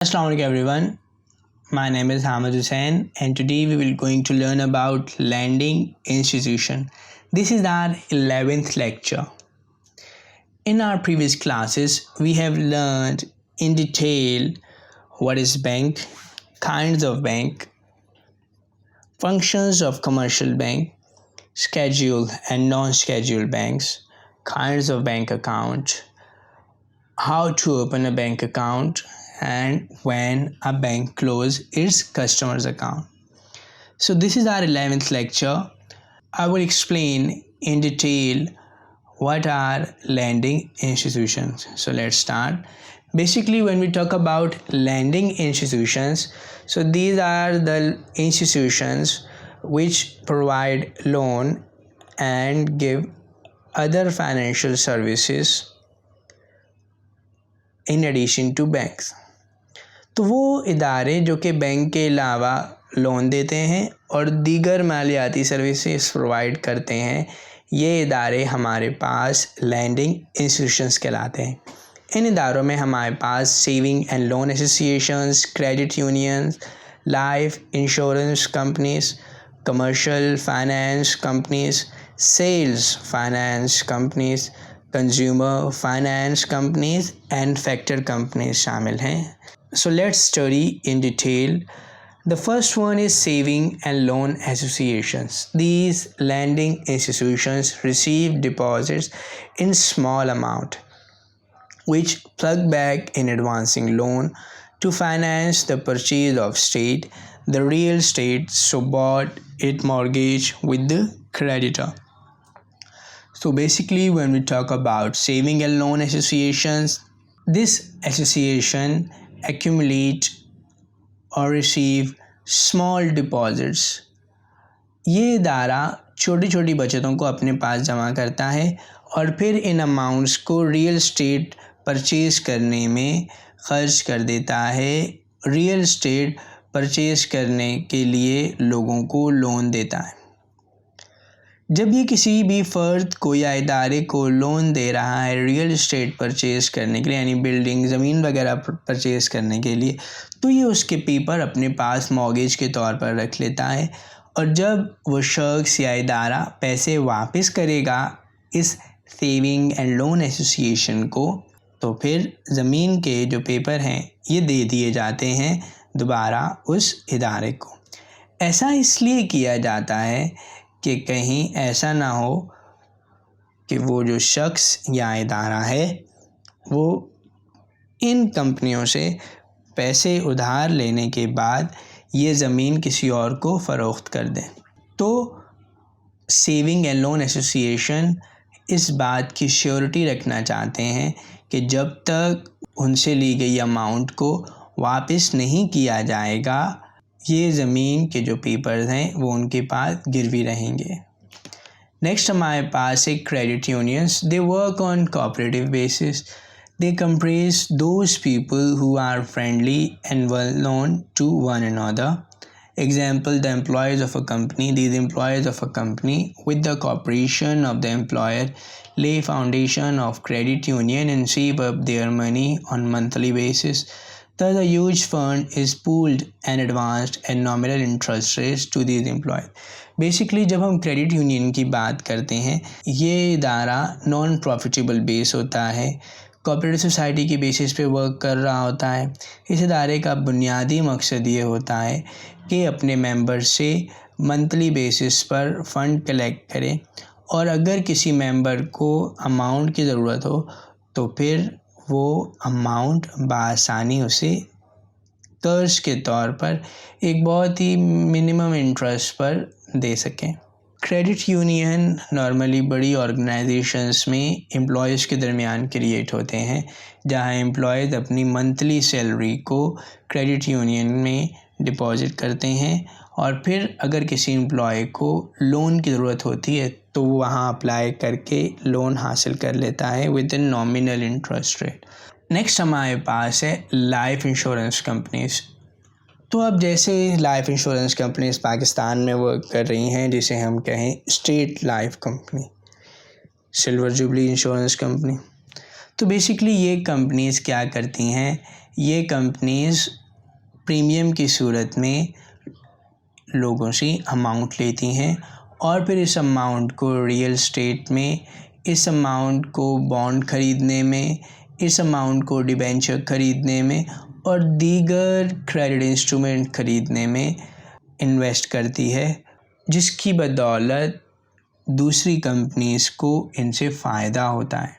Assalamualaikum everyone. My name is Hamid Hussain and today we will going to learn about lending institution. This is our 11th lecture. In our previous classes, we have learned in detail what is bank, kinds of bank, functions of commercial bank, scheduled and non-scheduled banks, kinds of bank account, how to open a bank account, and when a bank closes its customer's account. So this is our 11th lecture. I will explain in detail what are lending institutions. So let's start. Basically, when we talk about lending institutions, so these are the institutions which provide loan and give other financial services in addition to banks. तो वो इदारे जो कि bank के अलावा loan देते हैं और दीगर मालियाती सर्विसेज प्रोवाइड करते हैं, ये इदारे हमारे पास लैंडिंग इंस्टीट्यूशंस कहलाते हैं. इन इदारों में हमारे पास saving and loan associations, credit unions, life insurance companies, commercial finance companies, sales finance companies, consumer finance companies and factor companies शामिल हैं. So let's study in detail. The first one is saving and loan associations. These lending institutions receive deposits in small amount which plug back in advancing loan to finance the purchase of the real estate so bought it mortgage with the creditor. So basically when we talk about saving and loan associations, this association accumulate or receive small deposits. ये इदारा छोटी छोटी बचतों को अपने पास जमा करता है और फिर इन अमाउंट्स को रियल एस्टेट परचेज करने में खर्च कर देता है. रियल एस्टेट परचेज करने के लिए लोगों को लोन देता है. जब ये किसी भी फ़र्द को या इदारे को लोन दे रहा है रियल एस्टेट परचेज़ करने के लिए, यानी बिल्डिंग ज़मीन वगैरह परचेज़ करने के लिए, तो ये उसके पेपर अपने पास मॉर्गेज के तौर पर रख लेता है और जब वो शख्स या इदारा पैसे वापस करेगा इस सेविंग एंड लोन एसोसिएशन को, तो फिर ज़मीन के जो पेपर हैं ये दे दिए जाते हैं दोबारा उस इदारे को. ऐसा इसलिए किया जाता है कि कहीं ऐसा ना हो कि वो जो शख्स या इदारा है वो इन कंपनियों से पैसे उधार लेने के बाद ये ज़मीन किसी और को फ़रोख्त कर दें. तो सेविंग एंड लोन एसोसिएशन इस बात की श्योरिटी रखना चाहते हैं कि जब तक उनसे ली गई अमाउंट को वापस नहीं किया जाएगा, ये ज़मीन के जो पेपर्स हैं वो उनके पास गिरवी रहेंगे. नेक्स्ट हमारे पास है credit unions. They work on cooperative basis. They comprise those people who are friendly and well known to one another. Example, the employees of a company. These employees of a company, with the cooperation of the employer, lay foundation of credit union and save up their money on monthly basis. Thus, a huge fund is pooled and advanced at nominal interest rates to these employees. Basically जब हम credit union की बात करते हैं, ये इदारा non profitable base होता है, कोऑपरेटिव सोसाइटी की बेसिस पे वर्क कर रहा होता है. इस इदारे का बुनियादी मकसद ये होता है कि अपने मेंबर से मंथली बेसिस पर फ़ंड कलेक्ट करें और अगर किसी मेंबर को अमाउंट की ज़रूरत हो तो फिर वो अमाउंट बआसानी उसे कर्ज के तौर पर एक बहुत ही मिनिमम इंटरेस्ट पर दे सकें. क्रेडिट यूनियन नॉर्मली बड़ी ऑर्गेनाइजेशंस में एम्प्लॉयज़ के दरमियान क्रिएट होते हैं, जहां एम्प्लॉयज़ अपनी मंथली सैलरी को क्रेडिट यूनियन में डिपॉज़िट करते हैं और फिर अगर किसी एम्प्लॉय को लोन की ज़रूरत होती है तो वो वहाँ अप्लाई करके लोन हासिल कर लेता है with in nominal interest rate. Next हमारे पास है लाइफ इंश्योरेंस कंपनीज. तो अब जैसे लाइफ इंश्योरेंस कंपनीज पाकिस्तान में वर्क कर रही हैं, जिसे हम कहें state life company, silver jubilee insurance company, तो बेसिकली ये कंपनीज़ क्या करती हैं, ये कंपनीज प्रीमियम की सूरत में लोगों से अमाउंट लेती हैं और फिर इस अमाउंट को रियल एस्टेट में, इस अमाउंट को बॉन्ड ख़रीदने में, इस अमाउंट को डिबेंचर ख़रीदने में और दीगर क्रेडिट इंस्ट्रूमेंट ख़रीदने में इन्वेस्ट करती है, जिसकी बदौलत दूसरी कंपनीज़ को इनसे फ़ायदा होता है।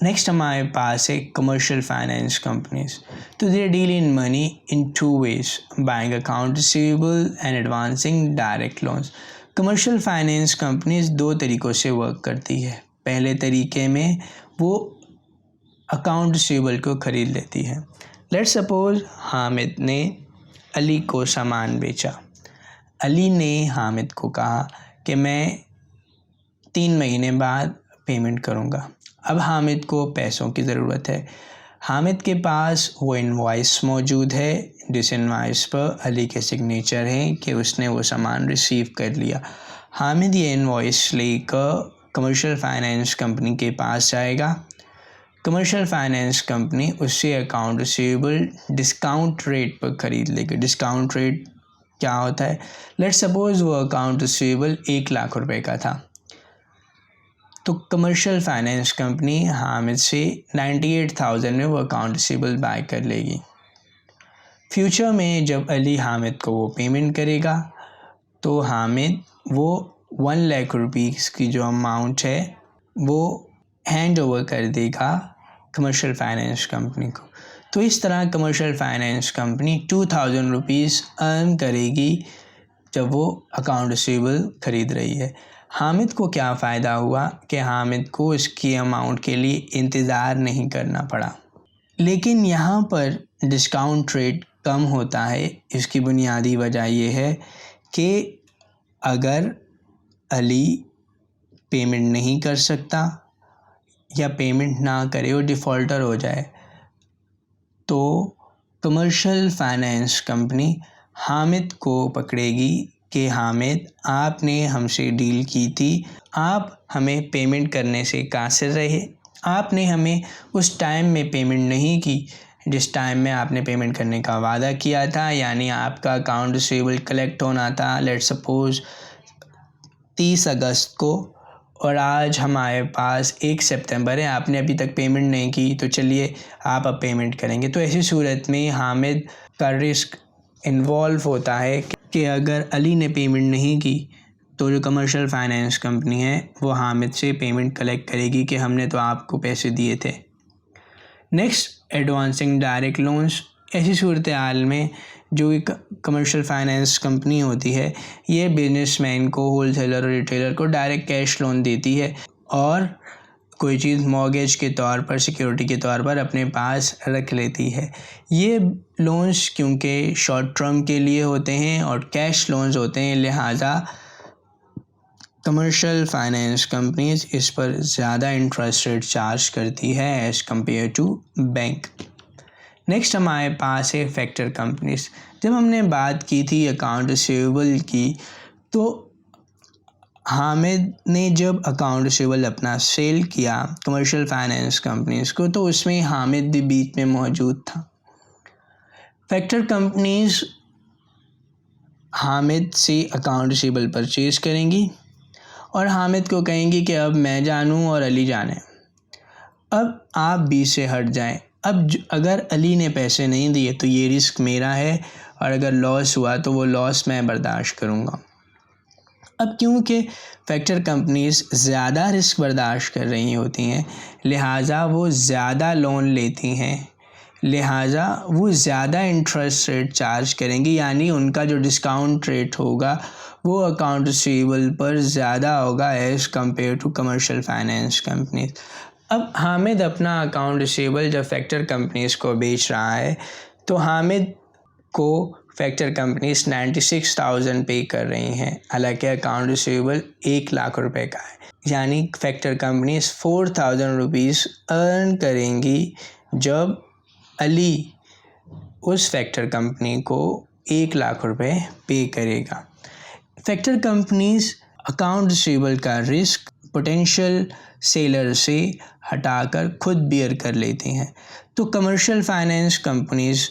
नेक्स्ट हमारे पास है कमर्शियल फाइनेंस कंपनीज। तो they deal in money in two ways, buying account receivable and advancing direct loans. Commercial finance companies दो तरीक़ों से वर्क करती है। पहले तरीके में वो अकाउंट रिसीवेबल को ख़रीद लेती है। लेट्स सपोज हामिद ने अली को सामान बेचा। अली ने हामिद को कहा कि मैं 3 महीने बाद पेमेंट करूँगा। अब हामिद को पैसों की ज़रूरत है। हामिद के पास वो इनवॉइस मौजूद है, जिस इनवॉइस पर अली के सिग्नेचर हैं कि उसने वो सामान रिसीव कर लिया। हामिद ये इनवॉइस लेकर कमर्शियल फाइनेंस कंपनी के पास जाएगा। कमर्शियल फाइनेंस कंपनी उससे अकाउंट रिसीवेबल डिस्काउंट रेट पर ख़रीद लेगी। डिस्काउंट रेट क्या होता है? लेट्स सपोज़ वो अकाउंट रिसीवेबल 1 लाख रुपए का था, तो कमर्शियल फाइनेंस कंपनी हामिद से 98,000 में वो अकाउंट रिसीवेबल बाय कर लेगी। फ्यूचर में जब अली हामिद को वो पेमेंट करेगा तो हामिद वो 1 लाख रुपीज़ की जो अमाउंट है वो हैंड ओवर कर देगा कमर्शियल फाइनेंस कंपनी को। तो इस तरह commercial finance company 2,000 rupees earn करेगी जब वो अकाउंट रिसीवेबल ख़रीद रही है। हामिद को क्या फ़ायदा हुआ कि हामिद को इसकी अमाउंट के लिए इंतज़ार नहीं करना पड़ा। लेकिन यहाँ पर डिस्काउंट रेट कम होता है। इसकी बुनियादी वजह यह है कि अगर अली पेमेंट नहीं कर सकता या पेमेंट ना करे और डिफ़ॉल्टर हो जाए, तो कमर्शियल फाइनेंस कंपनी हामिद को पकड़ेगी कि हामिद, आपने हमसे डील की थी, आप हमें पेमेंट करने से कासिर रहे, आपने हमें उस टाइम में पेमेंट नहीं की जिस टाइम में आपने पेमेंट करने का वादा किया था, यानी आपका अकाउंट रिसीवेबल कलेक्ट होना था लेट्स सपोज़ 30 अगस्त को और आज हमारे पास 1 सितंबर है, आपने अभी तक पेमेंट नहीं की, तो चलिए आप अब पेमेंट करेंगे। तो ऐसी सूरत में हामिद का रिस्क इन्वॉल्व होता है कि अगर अली ने पेमेंट नहीं की तो जो कमर्शियल फाइनेंस कंपनी है वो हामिद से पेमेंट कलेक्ट करेगी कि हमने तो आपको पैसे दिए थे। Next, advancing direct loans. ऐसी सूरत हाल में जो एक कमर्शियल फाइनेंस कंपनी होती है ये बिजनेसमैन को, होलसेलर और रिटेलर को डायरेक्ट कैश लोन देती है और कोई चीज़ मॉर्गेज के तौर पर, सिक्योरिटी के तौर पर अपने पास रख लेती है। ये लोन्स क्योंकि शॉर्ट टर्म के लिए होते हैं और कैश लोन्स होते हैं, लिहाजा कमर्शियल फाइनेंस कंपनीज इस पर ज़्यादा इंटरेस्ट रेट चार्ज करती है as compare to bank. Next हमारे पास है फैक्टर कंपनीज। जब हमने बात की थी अकाउंट रिसीवेबल की, तो हामिद ने जब अकाउंट रिसीवेबल अपना सेल किया कमर्शियल फाइनेंस कंपनीज को, तो उसमें हामिद भी बीच में मौजूद था। फैक्टर कंपनीज हामिद से अकाउंट रिसीवेबल परचेज करेंगी और हामिद को कहेंगी कि अब मैं जानूं और अली जाने, अब आप बीच से हट जाएं। अब अगर अली ने पैसे नहीं दिए तो ये रिस्क मेरा है और अगर लॉस हुआ तो वो लॉस मैं बर्दाश्त करूँगा। अब क्योंकि फैक्टर कंपनीज ज़्यादा रिस्क बर्दाश्त कर रही होती हैं, लिहाजा वो ज़्यादा लोन लेती हैं, लिहाजा वो ज़्यादा इंटरेस्ट रेट चार्ज करेंगी, यानी उनका जो डिस्काउंट रेट होगा वो अकाउंट रिसीवेबल पर ज़्यादा होगा as compare to commercial finance companies. अब हामिद अपना अकाउंट रिसीवेबल जब फैक्टर कंपनीज को बेच रहा है तो हामिद को फैक्टर कंपनीज 96,000 पे कर रही हैं, हालांकि अकाउंट रिसीवेबल 1 लाख रुपए का है, यानी फैक्टर कंपनीज 4,000 रुपीज़ अर्न करेंगी जब अली उस फैक्टर कंपनी को 1 लाख रुपए पे करेगा। फैक्टर कंपनीज अकाउंट रिसीवेबल का रिस्क पोटेंशियल सेलर से हटाकर खुद बियर कर लेते हैं। तो कमर्शियल फाइनेंस कंपनीज़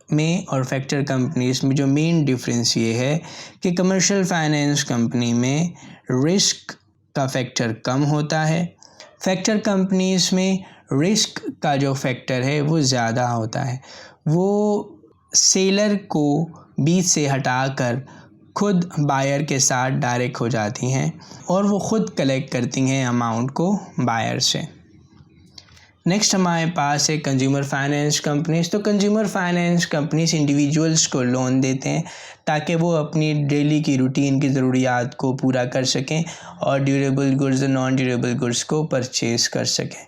में और फैक्टर कंपनीज़ में जो मेन डिफरेंस ये है कि कमर्शियल फाइनेंस कंपनी में रिस्क का फैक्टर कम होता है, फैक्टर कंपनीज़ में रिस्क का जो फैक्टर है वो ज़्यादा होता है। वो सेलर को बीच से हटाकर खुद बायर के साथ डायरेक्ट हो जाती हैं और वो ख़ुद कलेक्ट करती हैं अमाउंट को बायर से। नेक्स्ट हमारे पास है कंज्यूमर फाइनेंस कंपनीज़। तो कंज्यूमर फाइनेंस कंपनीज़ इंडिविजुअल्स को लोन देते हैं ताकि वो अपनी डेली की रूटीन की ज़रूरियात को पूरा कर सकें और ड्यूरेबल गुड्स और नॉन ड्यूरेबल गुड्स को परचेज़ कर सकें।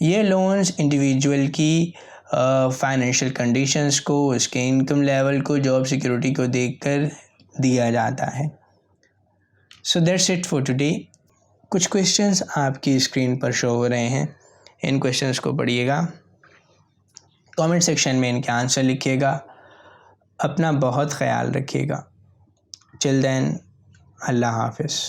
ये लोन्स इंडिविजुअल की फाइनेंशियल कंडीशंस को, उसके इनकम लेवल को, जॉब सिक्योरिटी को देखकर दिया जाता है। So that's it for today. कुछ क्वेश्चंस आपकी स्क्रीन पर शो हो रहे हैं, इन क्वेश्चंस को पढ़िएगा, कमेंट सेक्शन में इनके आंसर लिखिएगा। अपना बहुत ख्याल रखिएगा। टिल देन, अल्लाह हाफ़िज़।